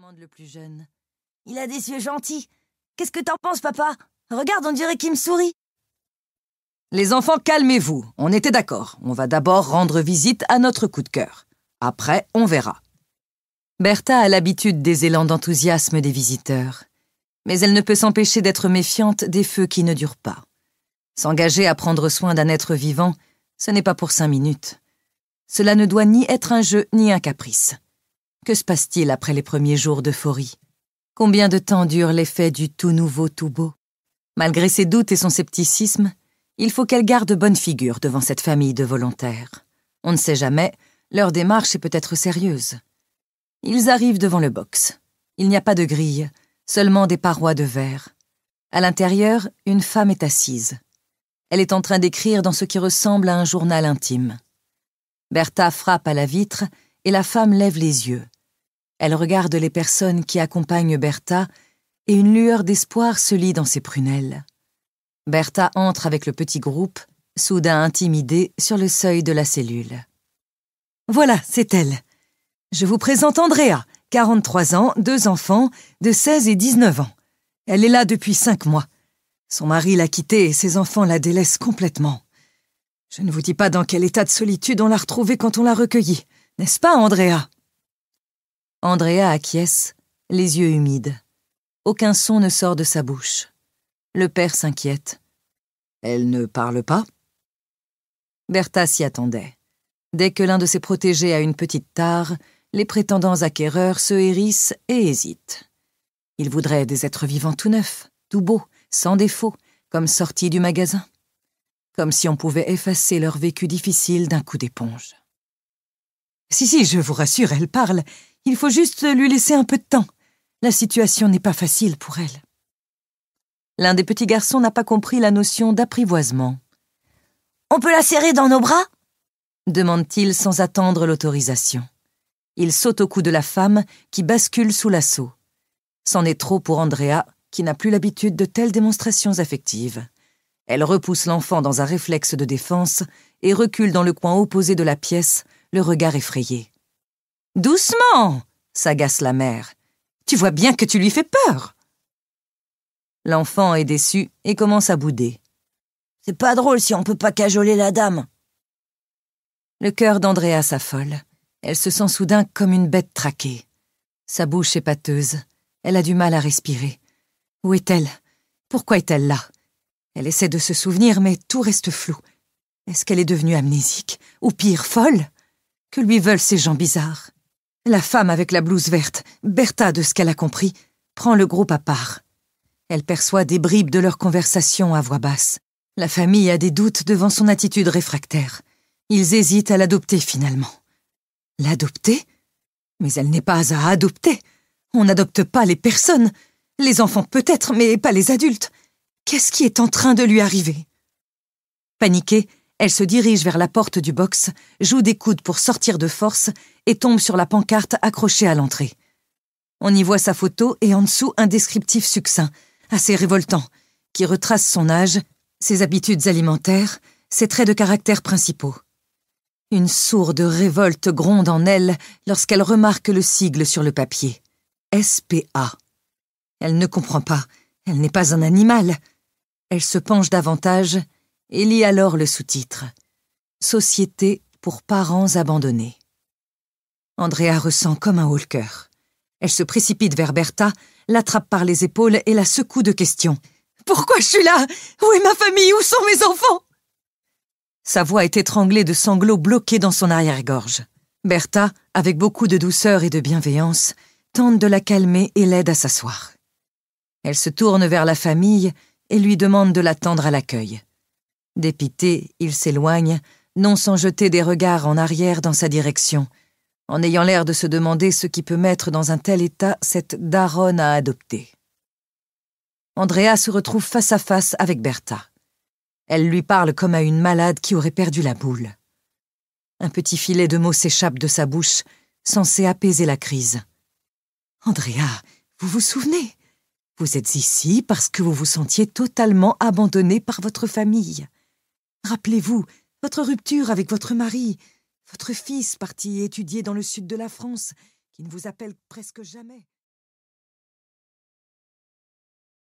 commande le plus jeune. Il a des yeux gentils. Qu'est-ce que t'en penses, papa? Regarde, on dirait qu'il me sourit. Les enfants, calmez-vous. On était d'accord. On va d'abord rendre visite à notre coup de cœur. Après, on verra. Bertha a l'habitude des élans d'enthousiasme des visiteurs. Mais elle ne peut s'empêcher d'être méfiante des feux qui ne durent pas. S'engager à prendre soin d'un être vivant, ce n'est pas pour 5 minutes. Cela ne doit ni être un jeu ni un caprice. Que se passe-t-il après les premiers jours d'euphorie? Combien de temps dure l'effet du tout nouveau, tout beau? Malgré ses doutes et son scepticisme, il faut qu'elle garde bonne figure devant cette famille de volontaires. On ne sait jamais, leur démarche est peut-être sérieuse. Ils arrivent devant le box. Il n'y a pas de grille, seulement des parois de verre. À l'intérieur, une femme est assise. Elle est en train d'écrire dans ce qui ressemble à un journal intime. Bertha frappe à la vitre et la femme lève les yeux. Elle regarde les personnes qui accompagnent Bertha et une lueur d'espoir se lit dans ses prunelles. Bertha entre avec le petit groupe, soudain intimidée, sur le seuil de la cellule. « Voilà, c'est elle. Je vous présente Andrea, 43 ans, 2 enfants, de 16 et 19 ans. Elle est là depuis 5 mois. Son mari l'a quittée et ses enfants la délaissent complètement. Je ne vous dis pas dans quel état de solitude on l'a retrouvée quand on l'a recueillie. N'est-ce pas, Andrea ?» Andrea acquiesce, les yeux humides. Aucun son ne sort de sa bouche. Le père s'inquiète. « Elle ne parle pas ?» Bertha s'y attendait. Dès que l'un de ses protégés a une petite tare, les prétendants acquéreurs se hérissent et hésitent. Ils voudraient des êtres vivants tout neufs, tout beaux, sans défaut, comme sortis du magasin. Comme si on pouvait effacer leur vécu difficile d'un coup d'éponge. « Si, je vous rassure, elle parle. Il faut juste lui laisser un peu de temps. La situation n'est pas facile pour elle. » L'un des petits garçons n'a pas compris la notion d'apprivoisement. « On peut la serrer dans nos bras ?» demande-t-il sans attendre l'autorisation. Il saute au cou de la femme qui bascule sous l'assaut. C'en est trop pour Andrea, qui n'a plus l'habitude de telles démonstrations affectives. Elle repousse l'enfant dans un réflexe de défense et recule dans le coin opposé de la pièce, le regard effrayé. « Doucement !» s'agace la mère. « Tu vois bien que tu lui fais peur !» L'enfant est déçu et commence à bouder. « C'est pas drôle si on peut pas cajoler la dame. » Le cœur d'Andrea s'affole. Elle se sent soudain comme une bête traquée. Sa bouche est pâteuse. Elle a du mal à respirer. Où est-elle? Pourquoi est-elle là? Elle essaie de se souvenir, mais tout reste flou. Est-ce qu'elle est devenue amnésique? Ou pire, folle? Que lui veulent ces gens bizarres? La femme avec la blouse verte, Bertha, de ce qu'elle a compris, prend le groupe à part. Elle perçoit des bribes de leur conversation à voix basse. La famille a des doutes devant son attitude réfractaire. Ils hésitent à l'adopter finalement. L'adopter? Mais elle n'est pas à adopter. On n'adopte pas les personnes. Les enfants peut-être, mais pas les adultes. Qu'est-ce qui est en train de lui arriver? Paniquée, elle se dirige vers la porte du box, joue des coudes pour sortir de force et tombe sur la pancarte accrochée à l'entrée. On y voit sa photo et en dessous un descriptif succinct, assez révoltant, qui retrace son âge, ses habitudes alimentaires, ses traits de caractère principaux. Une sourde révolte gronde en elle lorsqu'elle remarque le sigle sur le papier. SPA. Elle ne comprend pas. Elle n'est pas un animal. Elle se penche davantage et lit alors le sous-titre. Société pour parents abandonnés. Andrea ressent comme un haut-le-cœur. Elle se précipite vers Bertha, l'attrape par les épaules et la secoue de questions. « Pourquoi je suis là? Où est ma famille? Où sont mes enfants ?» Sa voix est étranglée de sanglots bloqués dans son arrière-gorge. Bertha, avec beaucoup de douceur et de bienveillance, tente de la calmer et l'aide à s'asseoir. Elle se tourne vers la famille et lui demande de l'attendre à l'accueil. Dépité, il s'éloigne, non sans jeter des regards en arrière dans sa direction, en ayant l'air de se demander ce qui peut mettre dans un tel état cette daronne à adopter. Andrea se retrouve face à face avec Bertha. Elle lui parle comme à une malade qui aurait perdu la boule. Un petit filet de mots s'échappe de sa bouche, censé apaiser la crise. « Andrea, vous vous souvenez? Vous êtes ici parce que vous vous sentiez totalement abandonnée par votre famille. Rappelez-vous, votre rupture avec votre mari, votre fils parti étudier dans le sud de la France, qui ne vous appelle presque jamais. »